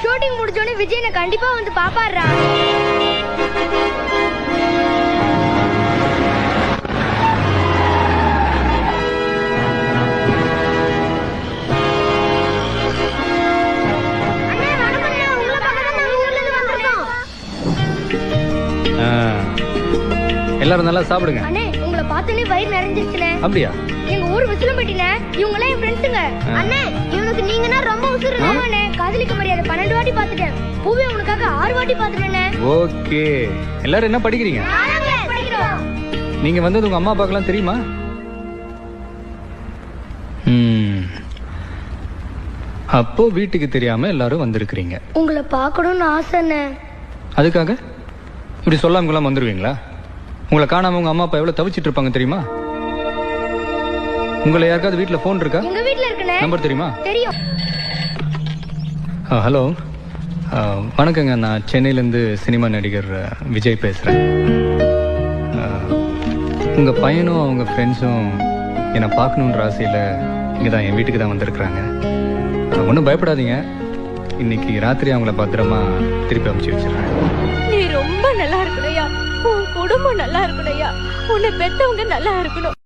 Shooting முடிஞ்சோடனே விஜய் என்ன கண்டிப்பா வந்து பாப்பாடுறா. எல்லாரும் நல்லா சாப்பிடுங்க. அண்ணே உங்களை பார்த்தனே வயிறு நிறைஞ்சிருச்சுனே. அப்படியா? எங்க ஊர் விசிலம்பட்டினே. இவங்க எல்லாம் என் ஃப்ரெண்ட்ஸுங்க. அண்ணே இவனுக்கு நீங்கனா ரொம்ப உசுருனே. அண்ணே காதலிக்க மரியாதை 12 வாட்டி பார்த்துட்டேன். பூவே உனக்காக 6 வாட்டி பார்த்துட்டேனே. ஓகே. எல்லாரும் என்ன படிக்கிறீங்க? படிக்கிறோம். நீங்க வந்தது உங்க அம்மா அப்பாக்கெல்லாம் தெரியுமா? அப்போ வீட்டுக்கு தெரியாம எல்லாரும் வந்திருக்கிறீங்க. உங்களை பார்க்கணும்னு ஆசைண்ணே. அதுக்காக இப்படி சொல்லாம வந்துருவீங்களா? உங்களை காணாம உங்க அம்மா அப்பா எவ்வளவு தவிச்சிட்டு இருப்பாங்க தெரியுமா? உங்களை யாருக்காவது வீட்டுல போன் இருக்கா? எங்க வீட்டுல இருக்குனே. நம்பர் தெரியுமா? தெரியும். ஹலோ, வணக்கங்க. நான் சென்னையிலேருந்து சினிமா நடிகர் விஜய் பேசுகிறேன். உங்கள் பையனும் அவங்க ஃப்ரெண்ட்ஸும் என்னை பார்க்கணுன்ற ஆசையில் இங்கே தான் என் வீட்டுக்கு தான் வந்திருக்கிறாங்க. ஒன்றும் பயப்படாதீங்க. இன்னைக்கு ராத்திரி அவங்கள பத்திரமா திருப்பி அனுப்பிச்சி வச்சிடறேன். நீ ரொம்ப நல்லா இருக்கணும்யா. உன் குடும்பம் நல்லா இருக்கணும்யா. உன்னை பெத்தவங்க நல்லா இருக்கணும்.